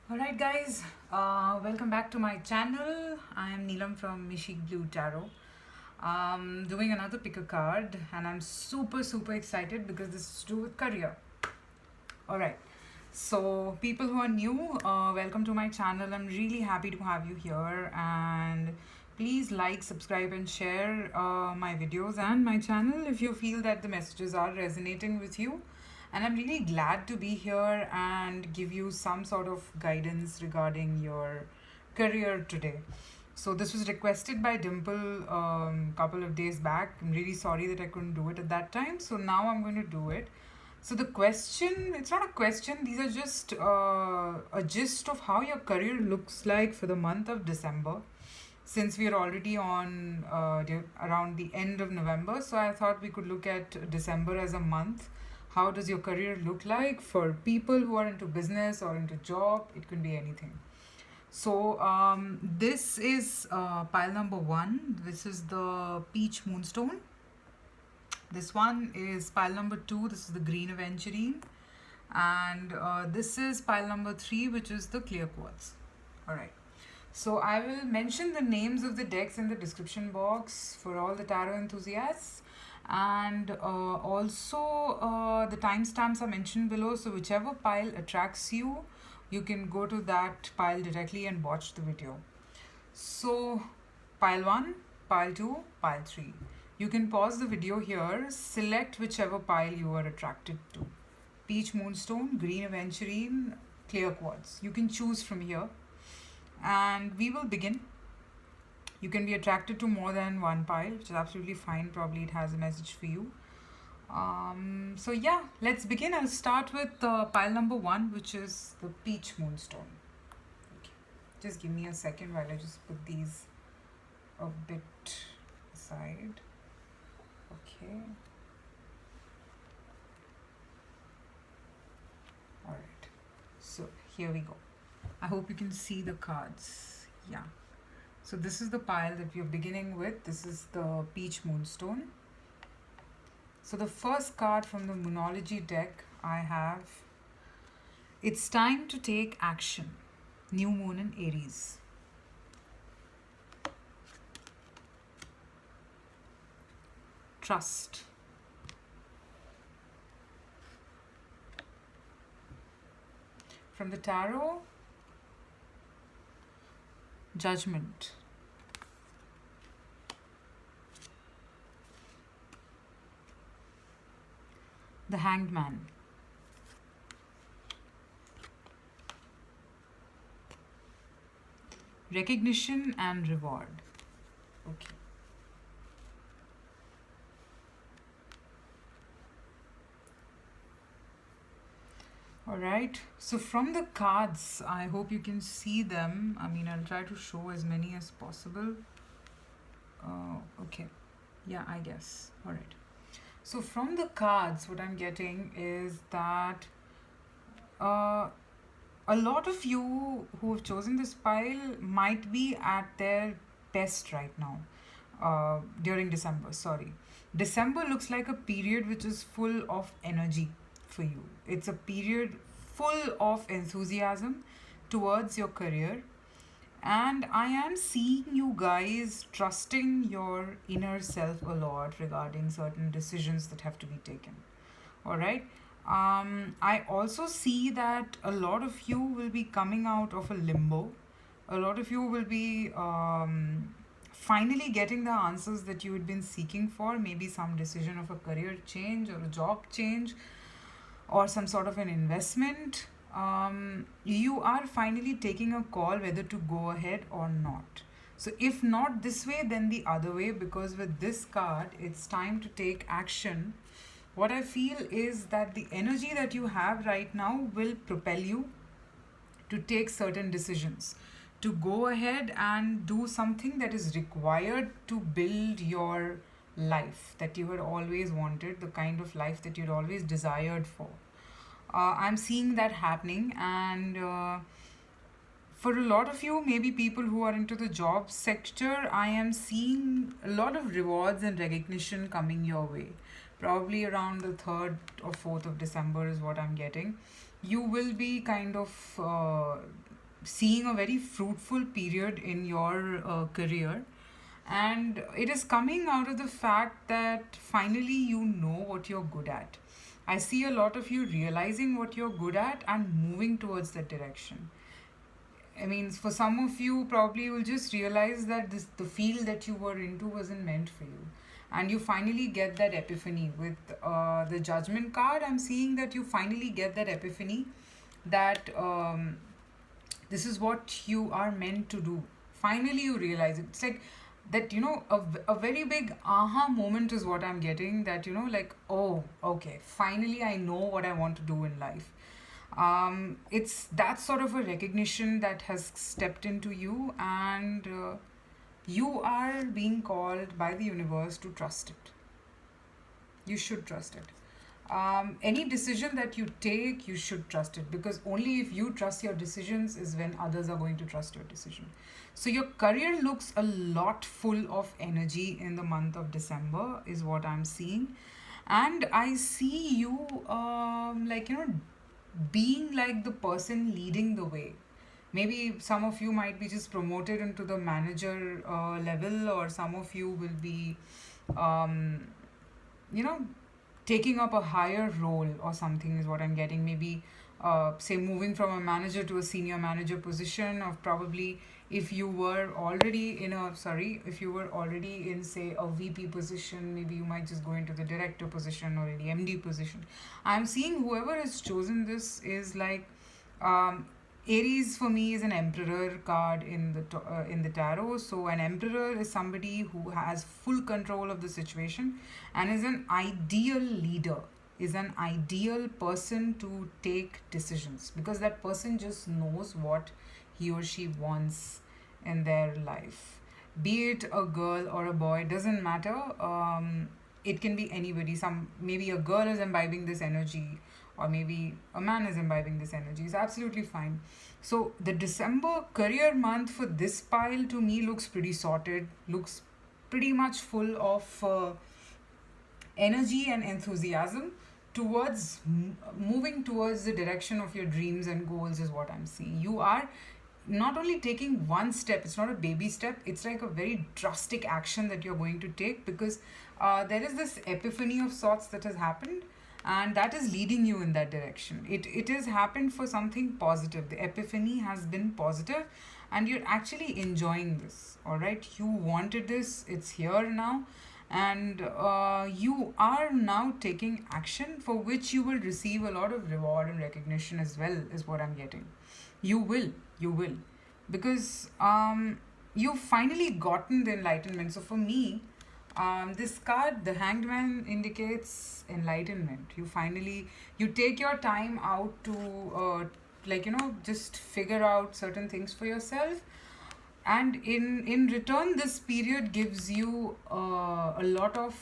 Alright guys, welcome back to my channel. I am Neelam from Mishik Blue Tarot. Doing another pick a card and I'm super excited because this is to do with career. Alright, so people who are new, welcome to my channel. I'm really happy to have you here and please like, subscribe and share my videos and my channel if you feel that the messages are resonating with you. And I'm really glad to be here and give you some sort of guidance regarding your career today. So this was requested by Dimple couple of days back. I'm really sorry that I couldn't do it at that time. So now I'm going to do it. So the question, it's not a question, these are just a gist of how your career looks like for the month of December. Since we are already on around the end of November, so I thought we could look at December as a month. How does your career look like for people who are into business or into job? It could be anything. So this is pile number 1. This is the peach moonstone. This one is pile number 2. This is the green aventurine. And this is pile number 3, which is the clear quartz. Alright. So I will mention the names of the decks in the description box for all the tarot enthusiasts. And also the timestamps are mentioned below. So whichever pile attracts you, you can go to that pile directly and watch the video. So pile 1, pile 2, pile 3. You can pause the video here, select whichever pile you are attracted to. Peach moonstone, green aventurine, clear quartz. You can choose from here. And we will begin. You can be attracted to more than one pile, which is absolutely fine. Probably it has a message for you. So yeah, let's begin. I'll start with pile number 1, which is the peach moonstone. Okay. Just give me a second while I just put these a bit aside. Okay. Alright. So here we go. I hope you can see the cards. Yeah. So this is the pile that we are beginning with. This is the peach moonstone. So the first card from the Moonology deck I have, it's time to take action. New moon in Aries. Trust. From the tarot, Judgment. The Hanged Man. Recognition and reward. Okay. Alright, so from the cards, I hope you can see them. I mean, I'll try to show as many as possible. Okay, yeah, I guess. Alright. So from the cards, what I'm getting is that a lot of you who have chosen this pile might be at their best right now. During December, sorry. December looks like a period which is full of energy for you. It's a period full of enthusiasm towards your career. And I am seeing you guys trusting your inner self a lot regarding certain decisions that have to be taken. Alright. I also see that a lot of you will be coming out of a limbo. A lot of you will be finally getting the answers that you had been seeking for. Maybe some decision of a career change or a job change or some sort of an investment. You are finally taking a call whether to go ahead or not. So if not this way, then the other way, because with this card, it's time to take action. What I feel is that the energy that you have right now will propel you to take certain decisions, to go ahead and do something that is required to build your life that you had always wanted, the kind of life that you'd always desired for. I'm seeing that happening, and for a lot of you, maybe people who are into the job sector, I am seeing a lot of rewards and recognition coming your way. Probably around the 3rd or 4th of December is what I'm getting. You will be kind of seeing a very fruitful period in your career, and it is coming out of the fact that finally you know what you're good at. I see a lot of you realizing what you're good at and moving towards that direction. I mean, for some of you, probably you'll just realize that the field that you were into wasn't meant for you, and you finally get that epiphany with the Judgment card. I'm seeing that you finally get that epiphany that this is what you are meant to do. Finally, you realize it. It's like that, a very big aha moment is what I'm getting. That, like, oh, okay, finally I know what I want to do in life. It's that sort of a recognition that has stepped into you, and you are being called by the universe to trust it. You should trust it. Any decision that you take, you should trust it, because only if you trust your decisions is when others are going to trust your decision. So your career looks a lot full of energy in the month of December, is what I'm seeing. And I see you, being like the person leading the way. Maybe some of you might be just promoted into the manager level, or some of you will be, um, you know, taking up a higher role or something, is what I'm getting. Maybe, say, moving from a manager to a senior manager position, or probably if you were already if you were already in, say, a VP position, maybe you might just go into the director position or the MD position. I'm seeing whoever has chosen this is like, um, Aries for me is an emperor card in the tarot. So an emperor is somebody who has full control of the situation and is an ideal leader, is an ideal person to take decisions, because that person just knows what he or she wants in their life. Be it a girl or a boy, doesn't matter. It can be anybody. Maybe a girl is imbibing this energy, or maybe a man is imbibing this energy. It's absolutely fine. So the December career month for this pile to me looks pretty sorted, looks pretty much full of energy and enthusiasm towards moving towards the direction of your dreams and goals, is what I'm seeing. You are not only taking one step, it's not a baby step, it's like a very drastic action that you're going to take, because there is this epiphany of sorts that has happened, and that is leading you in that direction. It has happened for something positive. The epiphany has been positive, and you're actually enjoying this. All right, you wanted this, it's here now, and you are now taking action for which you will receive a lot of reward and recognition as well, is what I'm getting. You will because you've finally gotten the enlightenment. So for me, this card, the Hanged Man, indicates enlightenment. You take your time out to just figure out certain things for yourself, and in return, this period gives you a lot of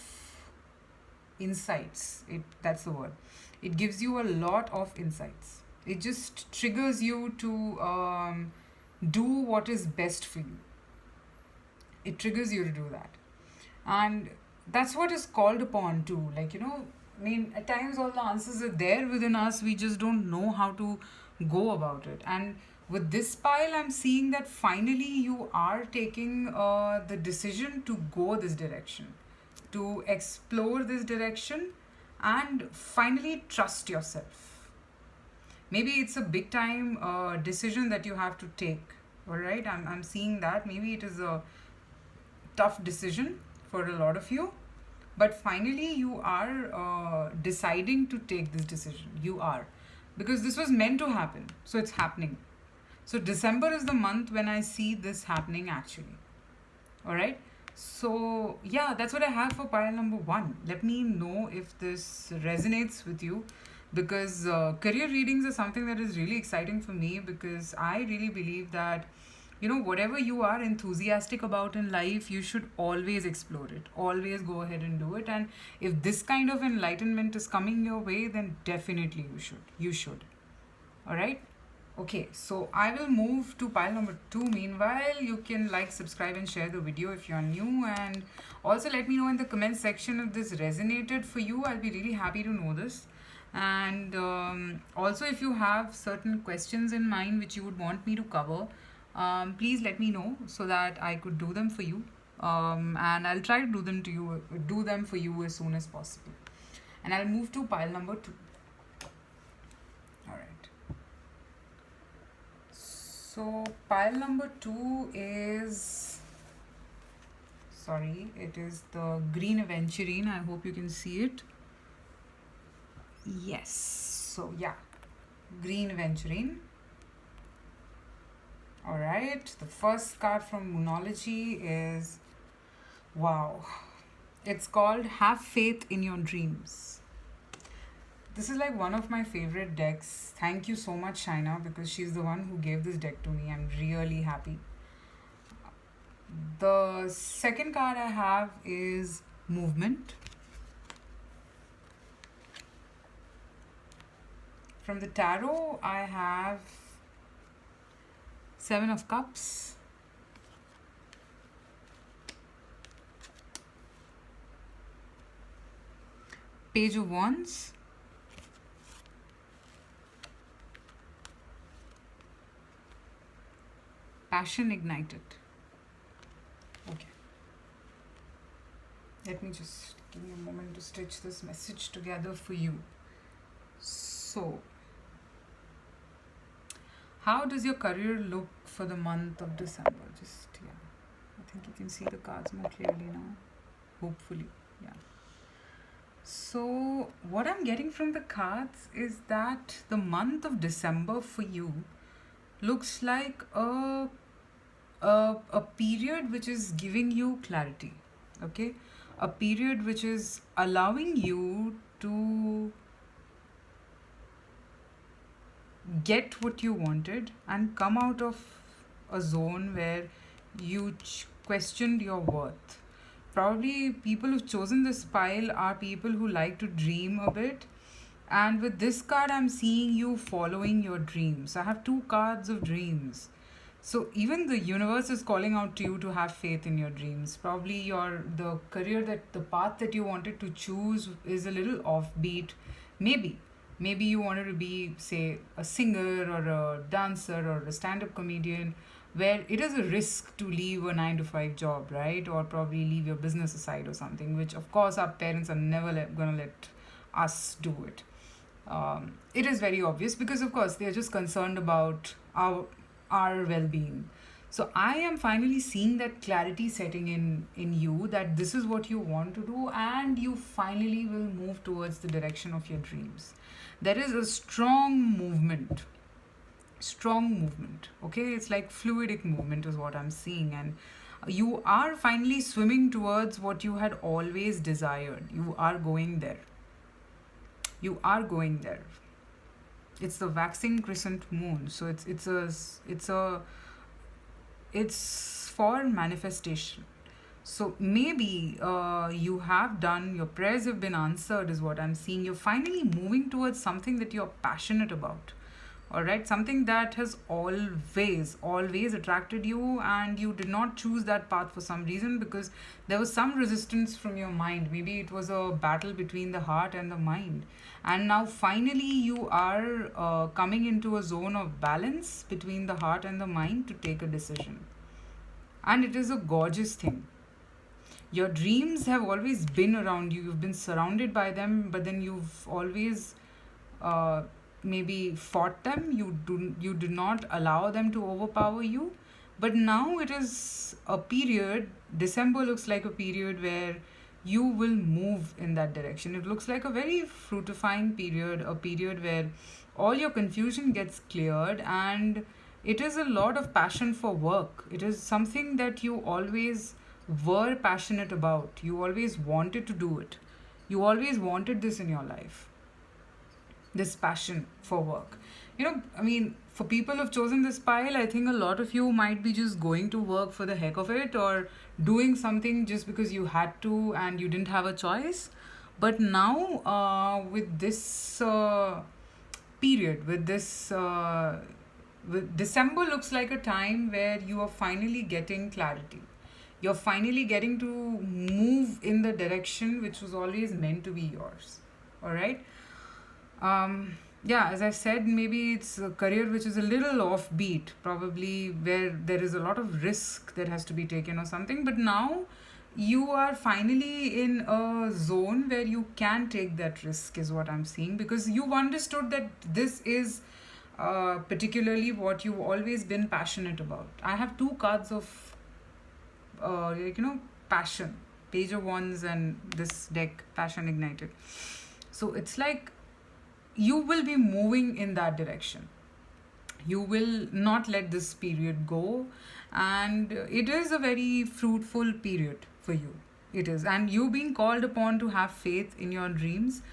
insights. That's the word. It gives you a lot of insights. It just triggers you to do what is best for you. It triggers you to do that, and that's what is called upon too. I mean, at times all the answers are there within us. We just don't know how to go about it. And with this pile, I'm seeing that finally you are taking the decision to go this direction, to explore this direction, and finally trust yourself. Maybe it's a big time decision that you have to take. All right, I'm seeing that. Maybe it is a tough decision for a lot of you, but finally you are deciding to take this decision. You are, because this was meant to happen, so it's happening. So December is the month when I see this happening actually. All right. So yeah, that's what I have for pile number 1. Let me know if this resonates with you, because career readings are something that is really exciting for me, because I really believe that whatever you are enthusiastic about in life, you should always explore it, always go ahead and do it. And if this kind of enlightenment is coming your way, then definitely you should. All right. Okay, so I will move to pile number 2. Meanwhile, you can like, subscribe and share the video if you're new, and also let me know in the comment section if this resonated for you. I'll be really happy to know this. And also, if you have certain questions in mind which you would want me to cover, please let me know so that I could do them for you. And I'll try to do them for you as soon as possible. And I'll move to pile number 2. All right. So pile number 2 is, sorry, it is the green Aventurine. I hope you can see it. Yes. So yeah, green Aventurine. All right. The first card from Moonology is, wow. It's called Have Faith in Your Dreams. This is like one of my favorite decks. Thank you so much, Shaina, because she's the one who gave this deck to me. I'm really happy. The second card I have is Movement. From the tarot, I have Seven of Cups, Page of Wands, Passion Ignited. Okay. Let me just give me a moment to stitch this message together for you. So, how does your career look for the month of December? Just, yeah. I think you can see the cards more clearly now. Hopefully, yeah. So, what I'm getting from the cards is that the month of December for you looks like a period which is giving you clarity, okay? A period which is allowing you to get what you wanted and come out of a zone where you questioned your worth. Probably people who've chosen this pile are people who like to dream a bit. And with this card, I'm seeing you following your dreams. I have 2 cards of dreams. So even the universe is calling out to you to have faith in your dreams. Probably the career, that the path that you wanted to choose is a little offbeat. Maybe you wanted to be, say, a singer or a dancer or a stand-up comedian, where it is a risk to leave a 9 to 5 job, right? Or probably leave your business aside or something, which of course our parents are never going to let us do it. It is very obvious because of course they're just concerned about our well-being. So I am finally seeing that clarity setting in you, that this is what you want to do, and you finally will move towards the direction of your dreams. There is a strong movement, okay? It's like fluidic movement is what I'm seeing, and you are finally swimming towards what you had always desired. You are going there. It's the waxing crescent moon, so it's for manifestation. So maybe you have done, your prayers have been answered is what I'm seeing. You're finally moving towards something that you're passionate about. All right, something that has always attracted you, and you did not choose that path for some reason because there was some resistance from your mind. Maybe it was a battle between the heart and the mind, and now finally you are coming into a zone of balance between the heart and the mind to take a decision. And it is a gorgeous thing. Your dreams have always been around you, you've been surrounded by them, but then you've always maybe fought them. You did not allow them to overpower you. But now it is a period, December looks like a period where you will move in that direction. It looks like a very fruitifying period, a period where all your confusion gets cleared, and it is a lot of passion for work. It is something that you always were passionate about. You always wanted to do it. You always wanted this in your life, this passion for work. I mean, for people who've chosen this pile, I think a lot of you might be just going to work for the heck of it, or doing something just because you had to and you didn't have a choice. But now, with this period, with December looks like a time where you are finally getting clarity. You're finally getting to move in the direction which was always meant to be yours. All right. Yeah, as I said, maybe it's a career which is a little offbeat, probably where there is a lot of risk that has to be taken or something. But now you are finally in a zone where you can take that risk, is what I'm seeing, because you've understood that this is particularly what you've always been passionate about. I have two cards of, passion, Page of Wands, and this deck, Passion Ignited. So it's like you will be moving in that direction. You will not let this period go, and it is a very fruitful period for you. It is, and you being called upon to have faith in your dreams,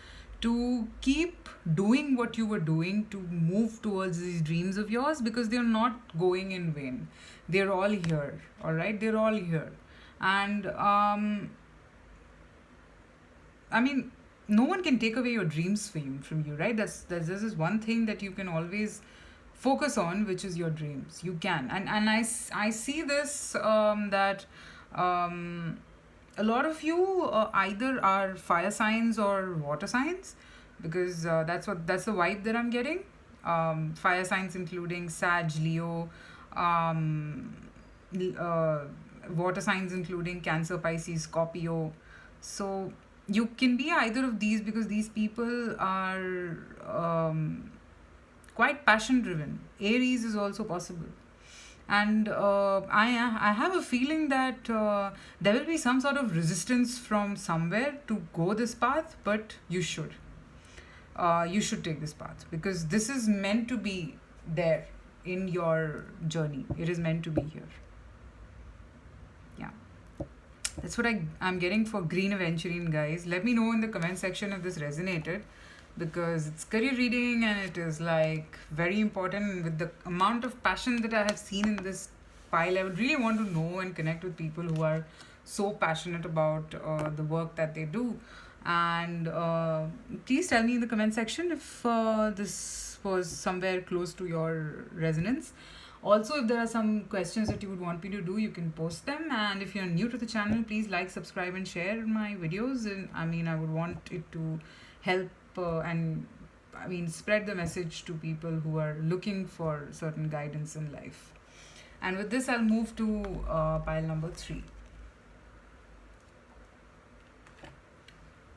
to keep doing what you were doing, to move towards these dreams of yours, because they're not going in vain. They're all here, all right? They're all here. And I mean, no one can take away your dreams from you, right? That's this is one thing that you can always focus on, which is your dreams. You can, and I see this, that um, a lot of you either are fire signs or water signs, because that's the vibe that I'm getting. Fire signs including Sag, Leo, um, water signs including Cancer, Pisces, Scorpio. So you can be either of these, because these people are quite passion driven. Aries is also possible. And I have a feeling that there will be some sort of resistance from somewhere to go this path, but you should take this path, because this is meant to be there in your journey. It is meant to be here. Yeah, that's what I'm getting for green Aventurine, guys. Let me know in the comment section if this resonated, because it's career reading and it is like very important. And with the amount of passion that I have seen in this pile, I would really want to know and connect with people who are so passionate about the work that they do. And please tell me in the comment section if this was somewhere close to your resonance. Also, if there are some questions that you would want me to do, you can post them. And if you're new to the channel, please like, subscribe, and share my videos. And I would want it to help and spread the message to people who are looking for certain guidance in life. And with this, I'll move to pile number 3.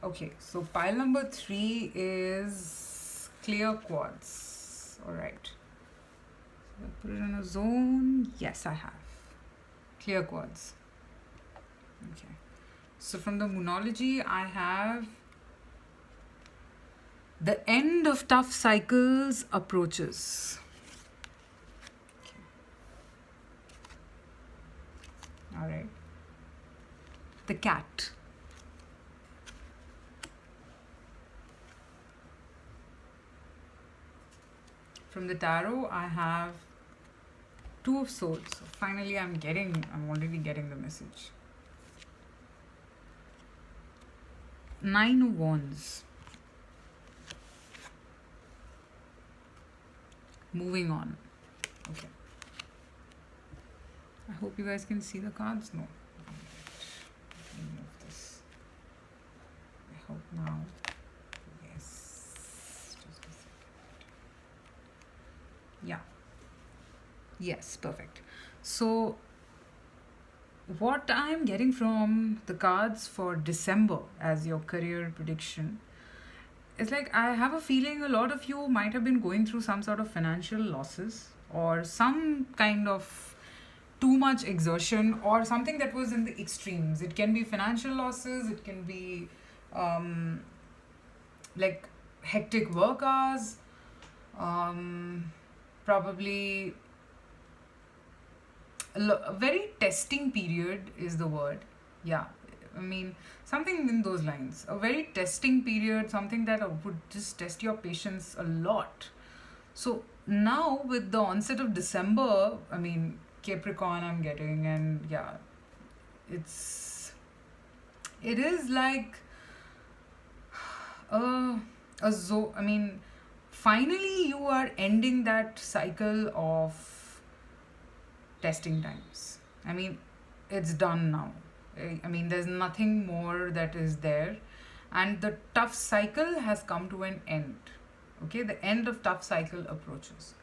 Okay, so pile number 3 is clear quartz. All right. So I put it in a zone. Yes, I have. Clear quartz. Okay. So from the Moonology, I have the end of tough cycles approaches. Okay. All right. The cat. From the tarot, I have 2 of swords. So finally, I'm already getting the message. 9 of wands. Moving on. Okay. I hope you guys can see the cards. No. Let me move this. I hope now. Yes. Just a second. Yeah. Yes, perfect. So what I'm getting from the cards for December as your career prediction, it's like I have a feeling a lot of you might have been going through some sort of financial losses, or some kind of too much exertion, or something that was in the extremes. It can be financial losses, it can be like hectic work hours, probably a very testing period is the word. Yeah, something in those lines. A very testing period, something that would just test your patience a lot. So now with the onset of December, Capricorn I'm getting, and yeah, it is like finally you are ending that cycle of testing times. It's done now. There's nothing more that is there, and the tough cycle has come to an end. Okay, the end of tough cycle approaches.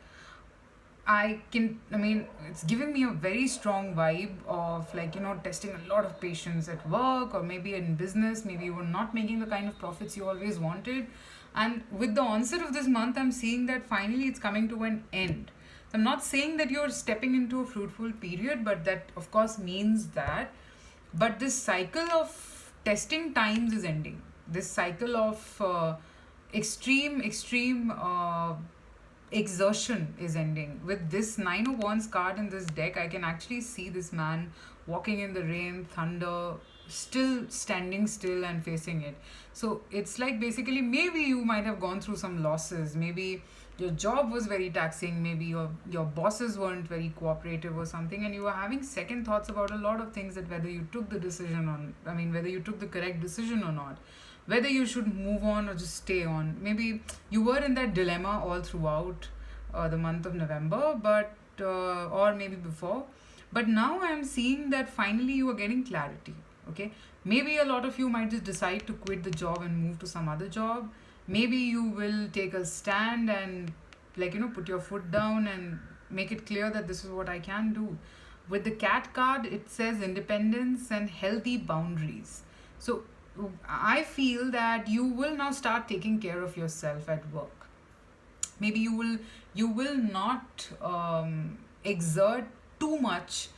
It's giving me a very strong vibe of, like, testing a lot of patience at work or maybe in business. Maybe you were not making the kind of profits you always wanted. And with the onset of this month, I'm seeing that finally it's coming to an end. So I'm not saying that you're stepping into a fruitful period, but that of course means that. But this cycle of testing times is ending. This cycle of extreme exertion is ending. With this Nine of Wands card in this deck, I can actually see this man walking in the rain, thunder, still standing still and facing it. So it's like, basically, maybe you might have gone through some losses. Maybe your job was very taxing. Maybe your bosses weren't very cooperative or something, and you were having second thoughts about a lot of things, that whether you took the decision on, whether you took the correct decision or not, whether you should move on or just stay on. Maybe you were in that dilemma all throughout the month of November, but or maybe before. But now I'm seeing that finally you are getting clarity. Okay, maybe a lot of you might just decide to quit the job and move to some other job. Maybe you will take a stand and, like, put your foot down and make it clear that this is what I can do. With the cat card, it says independence and healthy boundaries. So I feel that you will now start taking care of yourself at work. Maybe you will not exert too much,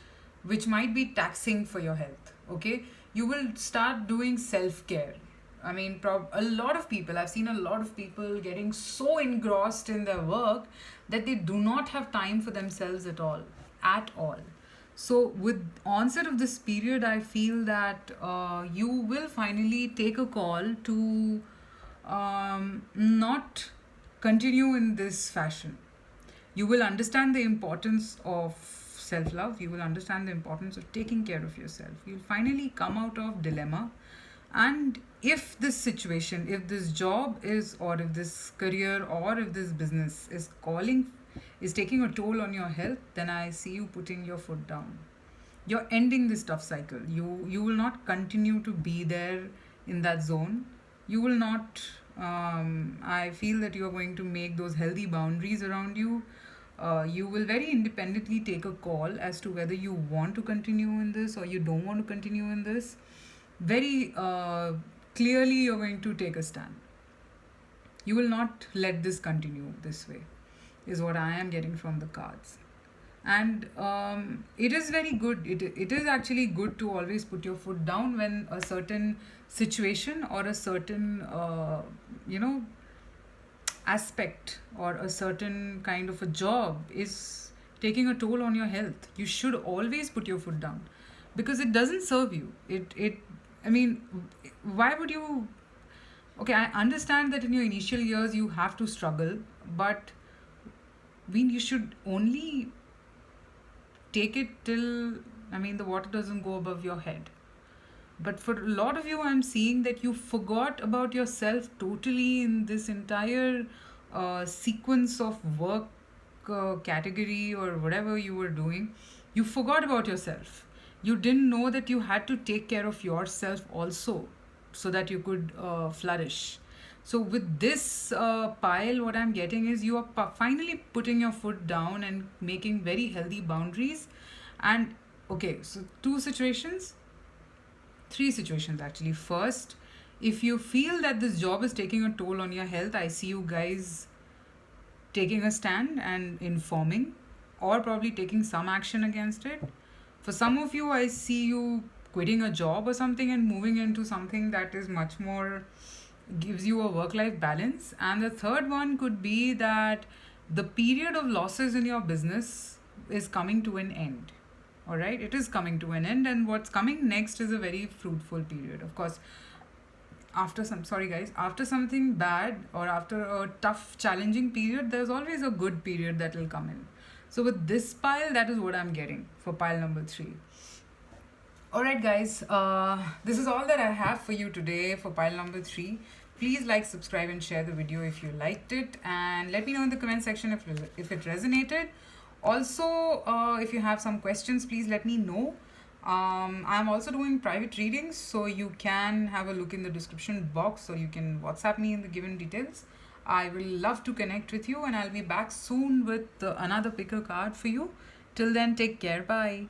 which might be taxing for your health. Okay, you will start doing self care. A lot of people, I've seen a lot of people getting so engrossed in their work that they do not have time for themselves at all. At all. So, with onset of this period, I feel that you will finally take a call to not continue in this fashion. You will understand the importance of self love. You will understand the importance of taking care of yourself. You'll finally come out of dilemma. And if this situation, if this job is, or if this career, or if this business is taking a toll on your health, then I see you putting your foot down. You're ending this tough cycle. You will not continue to be there in that zone. You will not. I feel that you are going to make those healthy boundaries around you. You will very independently take a call as to whether you want to continue in this or you don't want to continue in this. Very clearly, you're going to take a stand. You will not let this continue this way, is what I am getting from the cards. And it is very good. It is actually good to always put your foot down when a certain situation or a certain, aspect or a certain kind of a job is taking a toll on your health. You should always put your foot down, because it doesn't serve you. Why would you? Okay, I understand that in your initial years you have to struggle, but you should only take it till, the water doesn't go above your head. But for a lot of you, I'm seeing that you forgot about yourself totally in this entire sequence of work category or whatever you were doing. You forgot about yourself. You didn't know that you had to take care of yourself also, so that you could flourish. So with this pile, what I'm getting is you are finally putting your foot down and making very healthy boundaries. And okay, so three situations actually. First, if you feel that this job is taking a toll on your health, I see you guys taking a stand and informing, or probably taking some action against it. For some of you, I see you quitting a job or something and moving into something that is much more, gives you a work life balance. And the third one could be that the period of losses in your business is coming to an end. All right, it is coming to an end, and what's coming next is a very fruitful period. Of course, after something bad or after a tough, challenging period, there's always a good period that will come in. So with this pile, that is what I'm getting for pile number 3. Alright guys, this is all that I have for you today for pile number 3. Please like, subscribe and share the video if you liked it, and let me know in the comment section if it resonated. Also, if you have some questions, please let me know. I'm also doing private readings, so you can have a look in the description box, or you can WhatsApp me in the given details. I will love to connect with you, and I'll be back soon with another picker card for you. Till then, take care. Bye.